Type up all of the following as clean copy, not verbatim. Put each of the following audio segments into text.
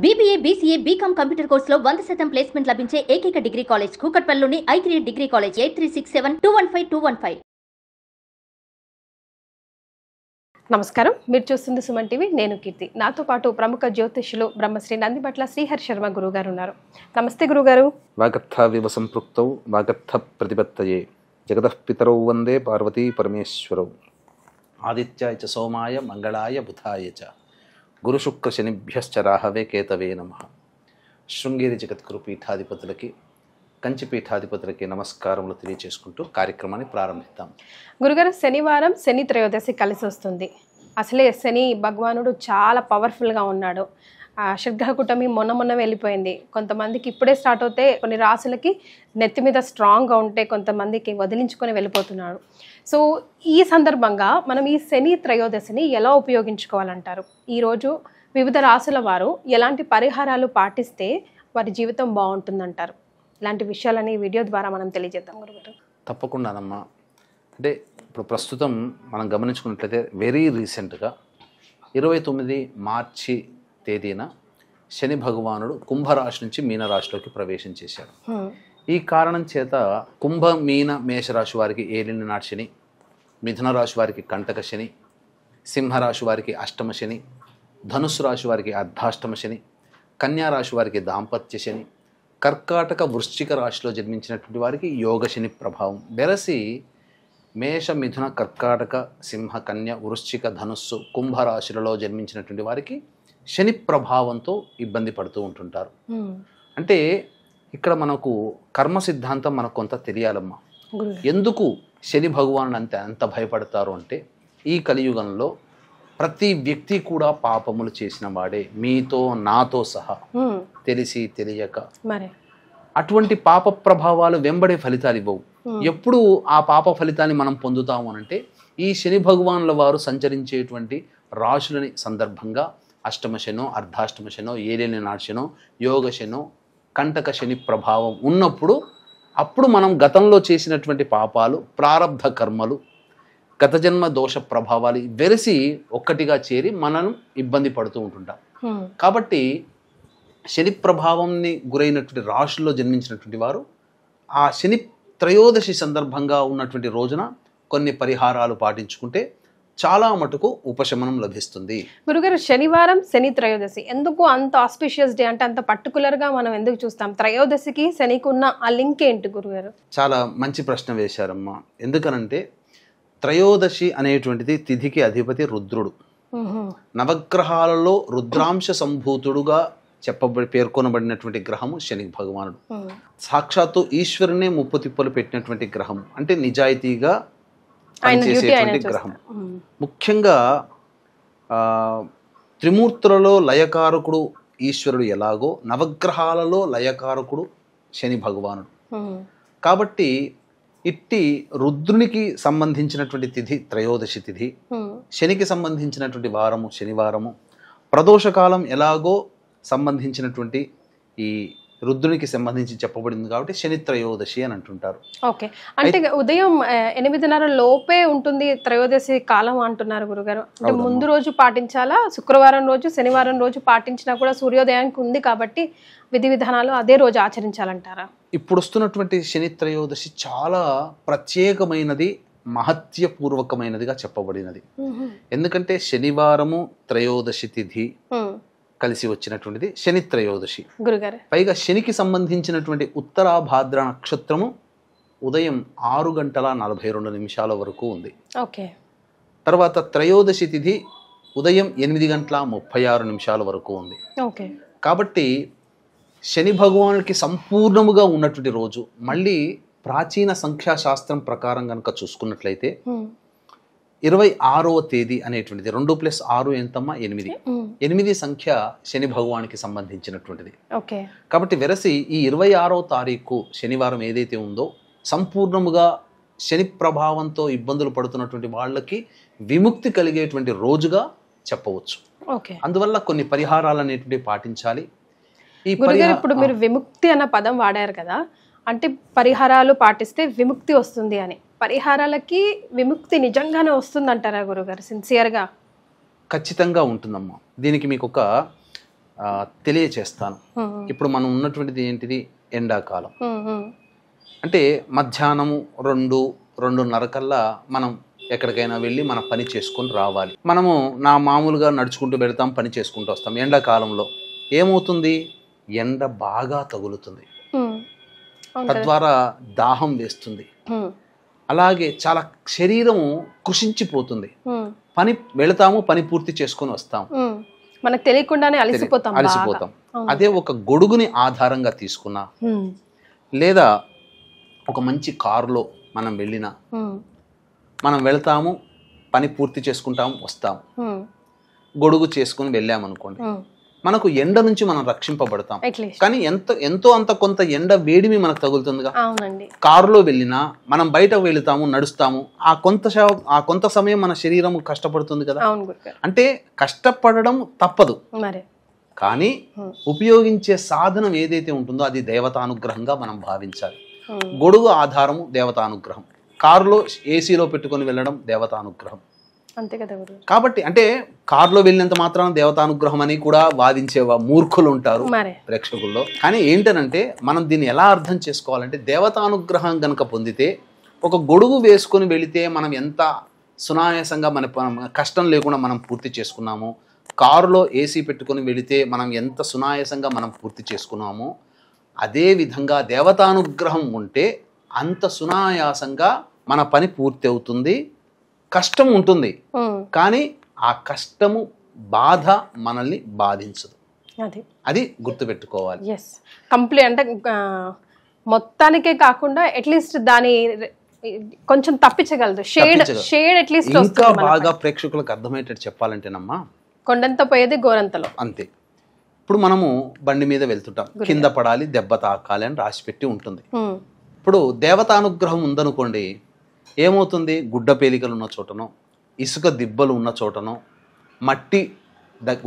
BBA, BCA, BCom computer కోర్సులో 100% placement లభించే ఏకైక డిగ్రీ కాలేజ్ కూకట్పల్లిలోని i3 డిగ్రీ కాలేజ్ 8367215215. నమస్కారం, మీరు చూస్తుంది సుమన్ టీవీ. నేను కీర్తి. నాతో పాటు ప్రముఖ జ్యోతిష్యులు బ్రహ్మశ్రీ నందిబట్ల శ్రీహరి శర్మ గురుగారు ఉన్నారు. నమస్తే గురుగారు. వాగర్థావివ సంపృక్తౌ వాగర్థ ప్రతిపత్తయే జగతః పితరౌ వందే పార్వతీ పరమేశ్వరౌ ఆదిత్యాయ చ సోమాయ మంగళాయ బుధాయ చ గురుశుక్ర శనిభ్యశ్చ రాహవే కేతవే నమః. శృంగేరి జగద్గురు పీఠాధిపతులకి కంచి పీఠాధిపతులకి నమస్కారములు తెలియజేసుకుంటూ కార్యక్రమాన్ని ప్రారంభిద్దాం. గురుగారు, శనివారం శని త్రయోదశి కలిసి వస్తుంది. అసలే శని భగవానుడు చాలా పవర్ఫుల్గా ఉన్నాడు. షడ్గ్రహ కూటమి మొన్న వెళ్ళిపోయింది. కొంతమందికి ఇప్పుడే స్టార్ట్ అవుతే, కొన్ని రాసులకి నెత్తి మీద స్ట్రాంగ్గా ఉంటే కొంతమందికి వదిలించుకొని వెళ్ళిపోతున్నాడు. సో ఈ సందర్భంగా మనం ఈ శని త్రయోదశిని ఎలా ఉపయోగించుకోవాలంటారు? ఈరోజు వివిధ రాసుల వారు ఎలాంటి పరిహారాలు పాటిస్తే వారి జీవితం బాగుంటుందంటారు? ఇలాంటి విషయాలని వీడియో ద్వారా మనం తెలియజేద్దాం గురుగారు. తప్పకుండానమ్మా. అంటే ఇప్పుడు ప్రస్తుతం మనం గమనించుకున్నట్లయితే వెరీ రీసెంట్గా 29 మార్చి తేదీన శని భగవానుడు కుంభరాశి నుంచి మీనరాశిలోకి ప్రవేశం చేశాడు. ఈ కారణం చేత కుంభ మీన మేషరాశి వారికి ఏలిన నాటి శని, మిథున రాశి వారికి కంటక శని, సింహరాశి వారికి అష్టమ శని, ధనుస్సు రాశి వారికి అర్ధాష్టమ శని, కన్యా రాశి వారికి దాంపత్య శని, కర్కాటక వృశ్చిక రాశిలో జన్మించినటువంటి వారికి యోగ శని ప్రభావం వెరసి మేష మిథున కర్కాటక సింహ కన్య వృశ్చిక ధనుస్సు కుంభరాశులలో జన్మించినటువంటి వారికి శని ప్రభావంతో ఇబ్బంది పడుతూ ఉంటుంటారు. అంటే ఇక్కడ మనకు కర్మ సిద్ధాంతం మనకు కొంత తెలియాలమ్మా. ఎందుకు శని భగవాను అంత భయపడతారు అంటే, ఈ కలియుగంలో ప్రతి వ్యక్తి కూడా పాపములు చేసిన వాడే, మీతో నాతో సహా, తెలిసి తెలియక. అటువంటి పాప ప్రభావాలు వెంబడే ఫలితాలు ఇవ్వవు. ఎప్పుడు ఆ పాప ఫలితాన్ని మనం పొందుతాము అనంటే, ఈ శని భగవానుల వారు సంచరించేటువంటి రాశులని సందర్భంగా అష్టమ శనో, అర్ధాష్టమ శనో, ఏలిన నాటి శనో, యోగ శనో, కంటక శని ప్రభావం ఉన్నప్పుడు, అప్పుడు మనం గతంలో చేసినటువంటి పాపాలు, ప్రారబ్ధ కర్మలు, గత జన్మ దోష ప్రభావాలు వెరసి ఒక్కటిగా చేరి మనం ఇబ్బంది పడుతూ ఉంటుంటాం. కాబట్టి శని ప్రభావంని గురైనటువంటి రాశుల్లో జన్మించినటువంటి వారు ఆ శని త్రయోదశి సందర్భంగా ఉన్నటువంటి రోజున కొన్ని పరిహారాలు పాటించుకుంటే చాలా మటుకు ఉపశమనం లభిస్తుంది. గురుగారు, శనివారం శని త్రయోదశి ఎందుకు అంత ఆస్పిషియస్ డే, అంటే అంత పర్టికులర్గా మనం ఎందుకు చూస్తాం? త్రయోదశికి శనికి ఉన్న ఆ లింక్ ఏంటి గురుగారు? చాలా మంచి ప్రశ్న వేశారమ్మా. ఎందుకనంటే త్రయోదశి అనేటువంటిది తిథికి అధిపతి రుద్రుడు. నవగ్రహాలలో రుద్రాంశ సంభూతుడుగా పేర్కొనబడినటువంటి గ్రహము శని భగవానుడు. సాక్షాత్తు ఈశ్వరునే ముప్పు తిప్పలు పెట్టినటువంటి గ్రహం, అంటే నిజాయితీగా పనిచేసేటువంటి గ్రహం. ముఖ్యంగా త్రిమూర్తులలో లయకారకుడు ఈశ్వరుడు ఎలాగో, నవగ్రహాలలో లయకారకుడు శని భగవానుడు. కాబట్టి ఇట్టి రుద్రునికి సంబంధించినటువంటి తిథి త్రయోదశి తిథి, శనికి సంబంధించినటువంటి వారము శనివారము, ప్రదోషకాలం ఎలాగో సంబంధించినటువంటి ఈ రుద్రునికి సంబంధించి చెప్పబడింది కాబట్టి శని త్రయోదశి అని అంటుంటారు. ఓకే, అంటే ఉదయం 8:30 లోపే ఉంటుంది త్రయోదశి కాలం అంటున్నారు గురుగారు. అంటే ముందు రోజు పాటించాలా? శుక్రవారం రోజు శనివారం రోజు పాటించినా కూడా సూర్యోదయానికి ఉంది కాబట్టి విధి విధానాలు అదే రోజు ఆచరించాలంటారా? ఇప్పుడు వస్తున్నటువంటి శని త్రయోదశి చాలా ప్రత్యేకమైనది, మహత్యపూర్వకమైనదిగా చెప్పబడినది. ఎందుకంటే శనివారము త్రయోదశి తిథి కలిసి వచ్చినటువంటిది శని త్రయోదశి. పైగా శనికి సంబంధించినటువంటి ఉత్తరాభాద్ర నక్షత్రము ఉదయం 6:42 వరకు ఉంది. తర్వాత త్రయోదశి తిథి ఉదయం 8:36 వరకు ఉంది. కాబట్టి శని భగవానుడికి సంపూర్ణముగా ఉన్నటువంటి రోజు. మళ్ళీ ప్రాచీన సంఖ్యాశాస్త్రం ప్రకారం కనుక చూసుకున్నట్లయితే 26వ తేదీ అనేటువంటిది 2+6 ఎంతమ్మా? 8. 8 సంఖ్య శని భగవానికి సంబంధించినటువంటిది. కాబట్టి వెరసి ఈ 26వ తారీఖు శనివారం ఏదైతే ఉందో సంపూర్ణముగా శని ప్రభావంతో ఇబ్బందులు పడుతున్నటువంటి వాళ్ళకి విముక్తి కలిగేటువంటి రోజుగా చెప్పవచ్చు. అందువల్ల కొన్ని పరిహారాలు అనేటువంటివి పాటించాలి. ఇప్పుడు మీరు విముక్తి అన్న పదం వాడారు కదా, అంటే పరిహారాలు పాటిస్తే విముక్తి వస్తుంది అని. పరిహారాలకి విముక్తి నిజంగానే వస్తుందంటారా గురుగారు? సిన్సియర్గా ఖచ్చితంగా ఉంటుందమ్మా. దీనికి మీకు ఒక తెలియచేస్తాను. ఇప్పుడు మనం ఉన్నటువంటిది ఏంటిది, ఎండాకాలం. అంటే మధ్యాహ్నము 2-2:30 కల్లా మనం ఎక్కడికైనా వెళ్ళి మన పని చేసుకొని రావాలి. మనము మామూలుగా నడుచుకుంటూ వెళ్తాం, పని చేసుకుంటూ వస్తాం. ఎండాకాలంలో ఏమవుతుంది, ఎండ బాగా తగులుతుంది, తద్వారా దాహం వేస్తుంది, అలాగే చాలా శరీరము కృషించిపోతుంది. వెళతాము, పని పూర్తి చేసుకొని వస్తాం, మనకు తెలియకుండానే అలసిపోతాం. అదే ఒక గొడుగుని ఆధారంగా తీసుకున్నా, లేదా ఒక మంచి కారులో మనం వెళ్ళినా, మనం వెళ్తాము, పని పూర్తి చేసుకుంటాము, వస్తాము, గొడుగు చేసుకుని వెళ్ళామనుకోండి, మనకు ఎండ నుంచి మనం రక్షింపబడతాం. కానీ ఎంతో అంత కొంత ఎండ వేడిమి మనకు తగులుతుందిగా. కారులో వెళ్ళినా, మనం బయట వెళుతాము, నడుస్తాము, ఆ కొంత సమయం మన శరీరం కష్టపడుతుంది కదా. అంటే కష్టపడడం తప్పదు, కానీ ఉపయోగించే సాధనం ఏదైతే ఉంటుందో అది దేవతానుగ్రహంగా మనం భావించాలి. గొడుగు ఆధారము దేవతానుగ్రహం, కారులో ఏసీలో పెట్టుకొని వెళ్ళడం దేవతానుగ్రహం. అంతే కదా. కాబట్టి అంటే కారులో వెళ్ళినంత మాత్రాన దేవతానుగ్రహం అని కూడా వాదించే మూర్ఖులు ఉంటారు ప్రేక్షకుల్లో. కానీ ఏంటనంటే మనం దీన్ని ఎలా అర్థం చేసుకోవాలంటే, దేవతానుగ్రహం గనక పొందితే ఒక గొడుగు వేసుకొని వెళితే మనం ఎంత సునాయాసంగా మన కష్టం లేకుండా మనం పూర్తి చేసుకున్నాము, కారులో ఏసీ పెట్టుకొని వెళితే మనం ఎంత సునాయాసంగా మనం పూర్తి చేసుకున్నామో, అదే విధంగా దేవతానుగ్రహం ఉంటే అంత సునాయాసంగా మన పని పూర్తి అవుతుంది. కష్టం ఉంటుంది, కానీ ఆ కష్టము బాధ మనల్ని బాధించదు. అది గుర్తుపెట్టుకోవాలి. కంప్లీట్ అంటే మొత్తానికే కాకుండా అట్లీస్ట్ దాని కొంచెం తప్పించగలదు. షేడ్ అట్లీస్ట్ ఇంకా బాగా ప్రేక్షకులకు అర్థమయ్యేటట్టు చెప్పాలంటేనమ్మా, కొండంత పోయేది గోరంతలో అంతే. ఇప్పుడు మనము బండి మీద వెళ్తుంటాం, కింద పడాలి, దెబ్బ తాకాలి అని రాసిపెట్టి ఉంటుంది. ఇప్పుడు దేవతానుగ్రహం ఉందనుకోండి, ఏమవుతుంది, గుడ్డ పేలికలు ఉన్న చోటనో, ఇసుక దిబ్బలు ఉన్న చోటనో, మట్టి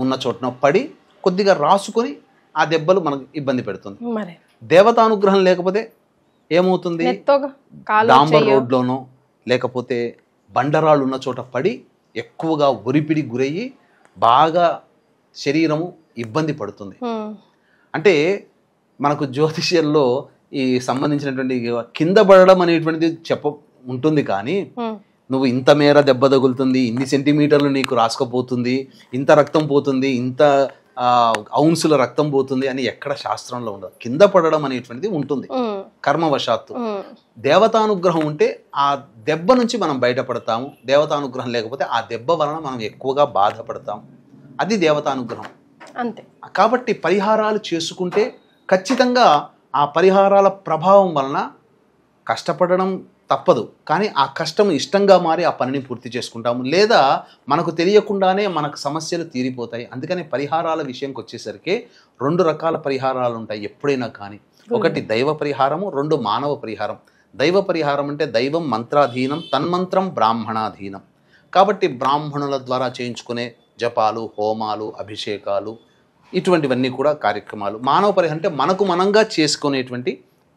ఉన్న చోటనో పడి కొద్దిగా రాసుకొని ఆ దెబ్బలు మనకు ఇబ్బంది పెడుతుంది. దేవతానుగ్రహం లేకపోతే ఏమవుతుంది, డాంబర్ రోడ్లోనో లేకపోతే బండరాళ్ళు ఉన్న చోట పడి ఎక్కువగా ఒరిపిడి గురయ్యి బాగా శరీరము ఇబ్బంది పడుతుంది. అంటే మనకు జ్యోతిష్యంలో ఈ సంబంధించినటువంటి కింద పడడం అనేటువంటిది ఉంటుంది, కానీ నువ్వు ఇంత మేర దెబ్బ తగులుతుంది, ఇన్ని సెంటీమీటర్లు నీకు రాసుకపోతుంది, ఇంత రక్తం పోతుంది, ఇంత ఔన్సుల రక్తం పోతుంది అని ఎక్కడ శాస్త్రంలో ఉండదు. కింద పడడం అనేటువంటిది ఉంటుంది కర్మవశాత్తు. దేవతానుగ్రహం ఉంటే ఆ దెబ్బ నుంచి మనం బయటపడతాము, దేవతానుగ్రహం లేకపోతే ఆ దెబ్బ వలన మనం ఎక్కువగా బాధపడతాము. అది దేవతానుగ్రహం అంతే. కాబట్టి పరిహారాలు చేసుకుంటే ఖచ్చితంగా ఆ పరిహారాల ప్రభావం వలన కష్టపడడం తప్పదు, కానీ ఆ కష్టం ఇష్టంగా మారి ఆ పనిని పూర్తి చేసుకుంటాము, లేదా మనకు తెలియకుండానే మనకు సమస్యలు తీరిపోతాయి. అందుకని పరిహారాల విషయంకి వచ్చేసరికి 2 రకాల పరిహారాలు ఉంటాయి ఎప్పుడైనా కానీ. ఒకటి దైవ పరిహారము, 2 మానవ పరిహారం. దైవ పరిహారం అంటే దైవం మంత్రాధీనం, తన్మంత్రం బ్రాహ్మణాధీనం. కాబట్టి బ్రాహ్మణుల ద్వారా చేయించుకునే జపాలు, హోమాలు, అభిషేకాలు, ఇటువంటివన్నీ కూడా కార్యక్రమాలు. మానవ పరిహారం అంటే మనకు మనంగా చేసుకునేటువంటి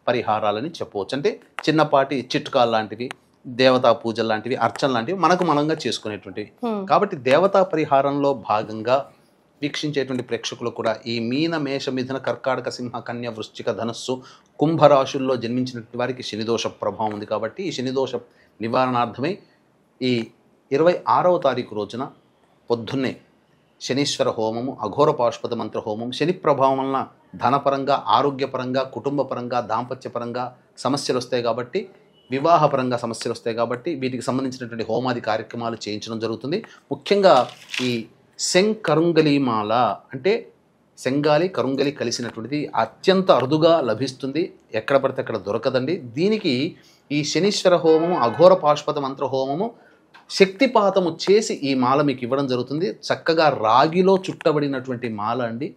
పరిహారాలని చెప్పవచ్చు. అంటే చిన్నపాటి చిట్కాలు లాంటివి, దేవతా పూజలు లాంటివి, అర్చన లాంటివి మనకు మనంగా చేసుకునేటువంటివి. కాబట్టి దేవతా పరిహారంలో భాగంగా వీక్షించేటువంటి ప్రేక్షకులు కూడా ఈ మీన, మేష, మిథున, కర్కాటక, సింహ, కన్య, వృశ్చిక, ధనస్సు, కుంభరాశుల్లో జన్మించినటువంటి వారికి శనిదోష ప్రభావం ఉంది. కాబట్టి ఈ శనిదోష నివారణార్థమై ఈ 26వ తారీఖు రోజున పొద్దున్నే శనీశ్వర హోమము, అఘోర పాశుపత మంత్ర హోమం. శని ప్రభావం వలన ధనపరంగా, ఆరోగ్యపరంగా, కుటుంబపరంగా, దాంపత్యపరంగా సమస్యలు వస్తాయి కాబట్టి, వివాహపరంగా సమస్యలు వస్తాయి కాబట్టి వీటికి సంబంధించినటువంటి హోమాది కార్యక్రమాలు చేయించడం జరుగుతుంది. ముఖ్యంగా ఈ శంకరుంగలిమాల అంటే శంగాలి కరుంగలి కలిసినటువంటిది అత్యంత అరుదుగా లభిస్తుంది, ఎక్కడ పడితే అక్కడ దొరకదండి. దీనికి ఈ శనీశ్వర హోమము, అఘోర పాశుపత మంత్ర హోమము శక్తిపాతము చేసి ఈ మాల మీకు ఇవ్వడం జరుగుతుంది. చక్కగా రాగిలో చుట్టబడినటువంటి మాల అండి.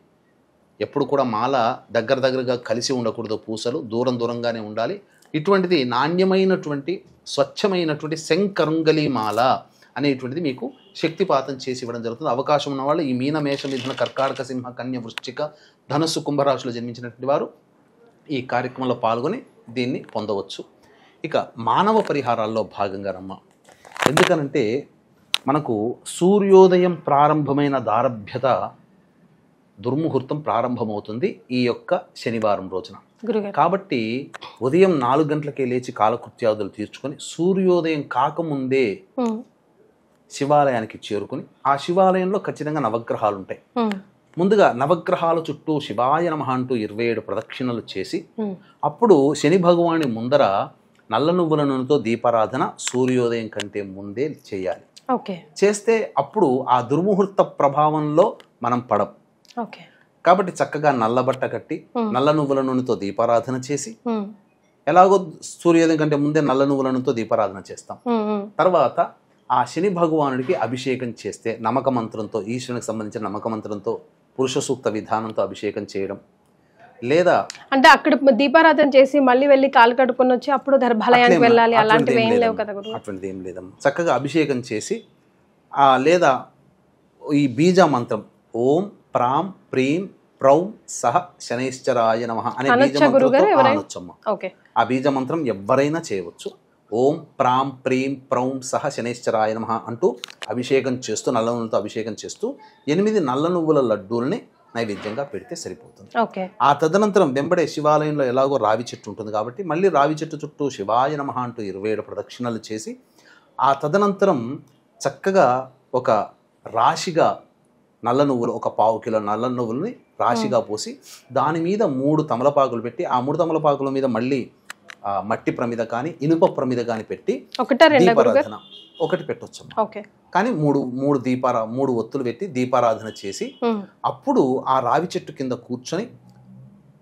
ఎప్పుడు కూడా మాల దగ్గరగా కలిసి ఉండకూడదు, పూసలు దూరంగానే ఉండాలి. ఇటువంటిది నాణ్యమైనటువంటి స్వచ్ఛమైనటువంటి శంకరుంగలి మాల అనేటువంటిది మీకు శక్తిపాతం చేసి ఇవ్వడం జరుగుతుంది. అవకాశం ఉన్న వాళ్ళు ఈ మీన, మేష, మిథున, కర్కాటక, సింహ, కన్య, వృశ్చిక, ధనస్సు, కుంభరాశులు జన్మించినటువంటి వారు ఈ కార్యక్రమంలో పాల్గొని దీన్ని పొందవచ్చు. ఇక మానవ పరిహారాల్లో భాగంగా రమ్మ, ఎందుకనంటే మనకు సూర్యోదయం ప్రారంభమైన దారభ్యత దుర్ముహూర్తం ప్రారంభమవుతుంది ఈ యొక్క శనివారం రోజున. గురుగారు. కాబట్టి ఉదయం 4 గంటలకే లేచి కాలకృత్యాదులు తీర్చుకొని సూర్యోదయం కాకముందే శివాలయానికి చేరుకుని ఆ శివాలయంలో ఖచ్చితంగా నవగ్రహాలు ఉంటాయి. ముందుగా నవగ్రహాల చుట్టూ శివాయ నమః అంటూ 27 ప్రదక్షిణలు చేసి అప్పుడు శని భగవాని ముందర నల్ల నువ్వుల నూనెతో దీపారాధన సూర్యోదయం కంటే ముందే చేయాలి. చేస్తే అప్పుడు ఆ దుర్ముహూర్త ప్రభావంలో మనం పడం. కాబట్టి చక్కగా నల్ల బట్ట కట్టి నల్ల నువ్వుల నూనెతో దీపారాధన చేసి, ఎలాగో సూర్యోదయం కంటే ముందే నల్ల నువ్వుల నూనెతో దీపారాధన చేస్తాం. తర్వాత ఆ శని భగవానుడికి అభిషేకం చేస్తే నమ్మక మంత్రంతో, ఈశ్వరునికి సంబంధించిన నమ్మక మంత్రంతో పురుష సూక్త విధానంతో అభిషేకం చేయడం, లేదా అంటే అక్కడ దీపారాధన చేసి మళ్ళీ వెళ్ళి కాలు కడుక్కొని వచ్చి అప్పుడు గర్భాలయానికి వెళ్ళాలి అలాంటివి ఏం లేవు కదా గురువు? అటువంటిది ఏం లేదమ్మా. చక్కగా అభిషేకం చేసి లేదా ఈ బీజ మంత్రం ఓం ప్రాం ప్రీం ప్రౌం సహ శనైశ్చరాయ నమః అనే బీజ మంత్రంతో అనొచ్చమ్మా. ఆ బీజ మంత్రం ఎవరైనా చేయవచ్చు. ఓం ప్రాం ప్రీం ప్రౌం సహ శనైశ్చరాయ నమః అంటూ అభిషేకం చేస్తూ, నల్ల నువ్వులతో అభిషేకం చేస్తూ 8 నల్ల నువ్వుల లడ్డూల్ని నైవేద్యంగా పెడితే సరిపోతుంది. ఆ తదనంతరం వెంబడే శివాలయంలో ఎలాగో రావి చెట్టు ఉంటుంది కాబట్టి మళ్ళీ రావి చెట్టు చుట్టూ శివాయ నమః అంటూ 27 ప్రదక్షిణలు చేసి ఆ తదనంతరం చక్కగా ఒక రాశిగా నల్ల నువ్వులు, ఒక 1/4 కిలో నల్ల నువ్వులని రాశిగా పోసి దాని మీద 3 తమలపాకులు పెట్టి ఆ 3 తమలపాకుల మీద మళ్ళీ మట్టి ప్రమిద కానీ ఇనుప ప్రమిద కానీ పెట్టి దీపారాధన ఒకటి పెట్టొచ్చు. కానీ 3 ఒత్తులు పెట్టి దీపారాధన చేసి అప్పుడు ఆ రావి చెట్టు కింద కూర్చొని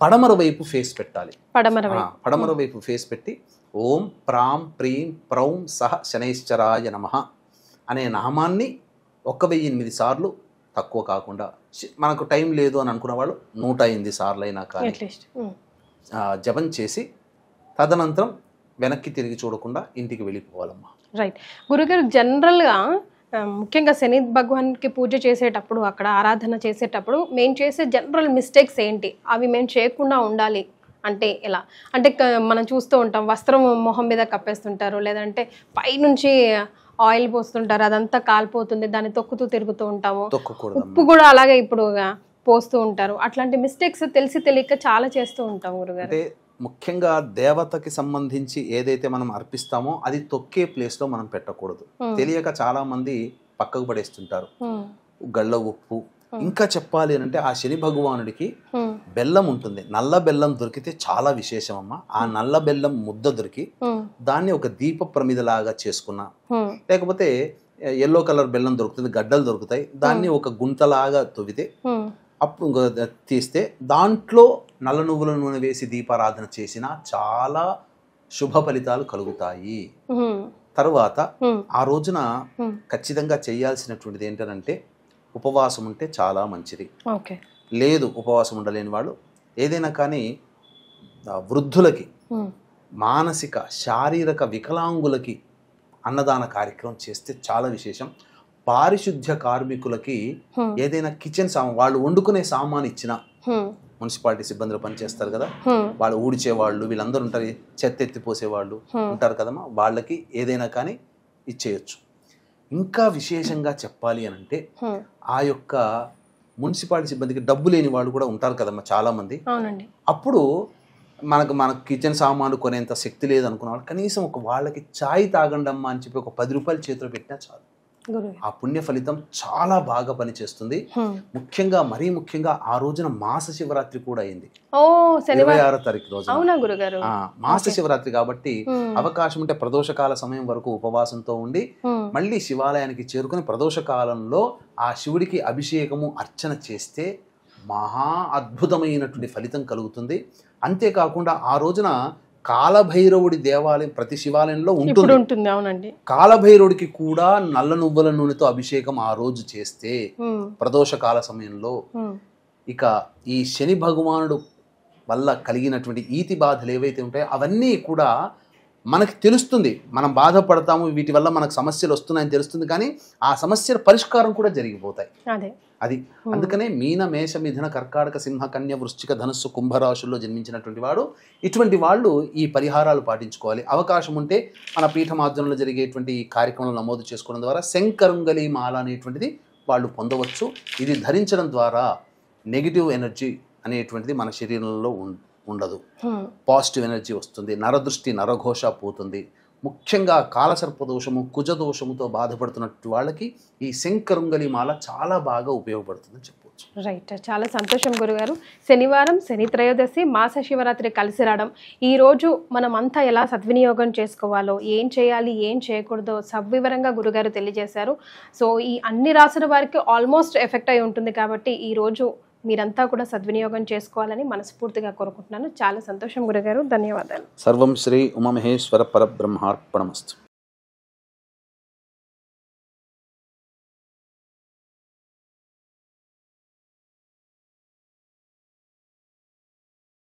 పడమర వైపు ఫేస్ పెట్టాలి. పడమర వైపు ఫేస్ పెట్టి ఓం ప్రాం ప్రీం ప్రౌం సహ శనైశ్చరాయ నమః అనే నామాన్ని 1008 సార్లు, తక్కువ కాకుండా, మనకు టైం లేదు అని అనుకున్న వాళ్ళు 108 సార్లు అయినా కానీ జపం చేసి తదనంతరం వెనక్కి తిరిగి చూడకుండా ఇంటికి వెళ్ళిపోవాలమ్మా. రైట్ గురుగారు, జనరల్గా ముఖ్యంగా శని భగవాన్కి పూజ చేసేటప్పుడు, అక్కడ ఆరాధన చేసేటప్పుడు మేము చేసే జనరల్ మిస్టేక్స్ ఏంటి, అవి మేము చేయకుండా ఉండాలి అంటే ఎలా? అంటే మనం చూస్తూ ఉంటాం, వస్త్రం మొహం మీద కప్పేస్తుంటారు, లేదంటే పైనుంచి ఆయిల్ పోస్తుంటారు, అదంతా కాలిపోతుంది, దాన్ని తొక్కుతూ తిరుగుతూ ఉంటాము. ఉప్పు కూడా అలాగే ఇప్పుడు పోస్తూ ఉంటారు. అట్లాంటి మిస్టేక్స్ తెలిసి తెలియక చాలా చేస్తూ ఉంటాం గురుగారు. ముఖ్యంగా దేవతకి సంబంధించి ఏదైతే మనం అర్పిస్తామో అది తొక్కే ప్లేస్ లో మనం పెట్టకూడదు. తెలియక చాలా మంది పక్కకు పడేస్తుంటారు. గళ్ళ ఉప్పు, ఇంకా చెప్పాలి అంటే ఆ శని భగవానుడికి బెల్లం ఉంటుంది. నల్ల బెల్లం దొరికితే చాలా విశేషం అమ్మా. ఆ నల్ల బెల్లం ముద్ద దొరికి దాన్ని ఒక దీప ప్రమిదలాగా చేసుకున్నా, లేకపోతే ఎల్లో కలర్ బెల్లం దొరుకుతుంది, గడ్డలు దొరుకుతాయి, దాన్ని ఒక గుంతలాగా తొవితే అప్పుడు తీస్తే దాంట్లో నల్ల నువ్వుల నూనె వేసి దీపారాధన చేసినా చాలా శుభ ఫలితాలు కలుగుతాయి. తరువాత ఆ రోజున ఖచ్చితంగా చేయాల్సినటువంటిది ఏంటంటే ఉపవాసం ఉంటే చాలా మంచిది. లేదు ఉపవాసం ఉండలేని వాళ్ళు ఏదైనా కానీ వృద్ధులకి, మానసిక శారీరక వికలాంగులకి అన్నదాన కార్యక్రమం చేస్తే చాలా విశేషం. పారిశుద్ధ్య కార్మికులకి ఏదైనా కిచెన్ సామాన్, వాళ్ళు వండుకునే సామాన్ ఇచ్చిన, మున్సిపాలిటీ సిబ్బందులు పనిచేస్తారు కదా, వాళ్ళు ఊడ్చేవాళ్ళు వీళ్ళందరూ ఉంటారు, చెత్త ఎత్తిపోసేవాళ్ళు ఉంటారు కదమ్మా, వాళ్ళకి ఏదైనా కానీ ఇచ్చేయచ్చు. ఇంకా విశేషంగా చెప్పాలి అని అంటే ఆ యొక్క మున్సిపాలిటీ సిబ్బందికి డబ్బు లేని వాళ్ళు కూడా ఉంటారు కదమ్మా చాలా మంది. అప్పుడు మనకు కిచెన్ సామాన్లు కొనేంత శక్తి లేదు అనుకున్న వాళ్ళు కనీసం వాళ్ళకి ఛాయ్ తాగండమ్మా అని చెప్పి 10 రూపాయలు చేతిలో పెట్టినా చాలు. ఆ పుణ్య ఫలితం చాలా బాగా పనిచేస్తుంది. ముఖ్యంగా మరీ ముఖ్యంగా ఆ రోజున మాస శివరాత్రి కూడా అయింది. 26వ తారీఖు రోజు మాస శివరాత్రి కాబట్టి అవకాశం ఉంటే ప్రదోషకాల సమయం వరకు ఉపవాసంతో ఉండి మళ్ళీ శివాలయానికి చేరుకుని ప్రదోషకాలంలో ఆ శివుడికి అభిషేకము అర్చన చేస్తే మహా అద్భుతమైనటువంటి ఫలితం కలుగుతుంది. అంతేకాకుండా ఆ రోజున కాలభైరవుడి దేవాలయం ప్రతి శివాలయంలో ఉంటుంది. అవునండి, కాలభైరవుడికి కూడా నల్ల నువ్వుల నూనెతో అభిషేకం ఆ రోజు చేస్తే ప్రదోషకాల సమయంలో ఇక ఈ శని భగవానుడు వల్ల కలిగినటువంటి ఈతి బాధలు ఏవైతే ఉంటాయో అవన్నీ కూడా మనకి తెలుస్తుంది. మనం బాధపడతాము, వీటి వల్ల మనకు సమస్యలు వస్తున్నాయని తెలుస్తుంది, కానీ ఆ సమస్యల పరిష్కారం కూడా జరిగిపోతాయి. అది అందుకనే మీన, మేష, మిథున, కర్కాటక, సింహ, కన్య, వృశ్చిక, ధనుస్సు, కుంభరాశుల్లో జన్మించినటువంటి వాడు ఇటువంటి వాళ్ళు ఈ పరిహారాలు పాటించుకోవాలి. అవకాశం ఉంటే మన పీఠమాధ్యంలో జరిగేటువంటి ఈ కార్యక్రమాలు నమోదు చేసుకోవడం ద్వారా శంకరుంగలి మాల అనేటువంటిది వాళ్ళు పొందవచ్చు. ఇది ధరించడం ద్వారా నెగిటివ్ ఎనర్జీ అనేటువంటిది మన శరీరంలో ఉండదు. పాజిటివ్ ఎనర్జీ వస్తుంది. నరదృష్టి నరఘోష పోతుంది. ముఖ్యంగా కాలసర్పదోషము కుజదోషముతో బాధపడుతున్నట్టు వాళ్ళకి ఈ శంకరుంగలి మాల చాలా బాగా ఉపయోగపడుతుందని చెప్పవచ్చు. రైట్, చాలా సంతోషం గురుగారు. శనివారం శని త్రయోదశి మాస శివరాత్రి కలిసి రావడం, ఈరోజు మనం అంతా ఎలా సద్వినియోగం చేసుకోవాలో, ఏం చేయాలి ఏం చేయకూడదో సవివరంగా గురుగారు తెలియజేశారు. సో ఈ అన్ని రాసుల వారికి ఆల్మోస్ట్ ఎఫెక్ట్ అయి ఉంటుంది కాబట్టి ఈరోజు మీరంతా కూడా సద్వినియోగం చేసుకోవాలని మనస్ఫూర్తిగా కోరుకుంటున్నాను. చాలా సంతోషం గురుగారు, ధన్యవాదాలు. సర్వం శ్రీ ఉమామహేశ్వర పరబ్రహ్మార్పణమస్తు.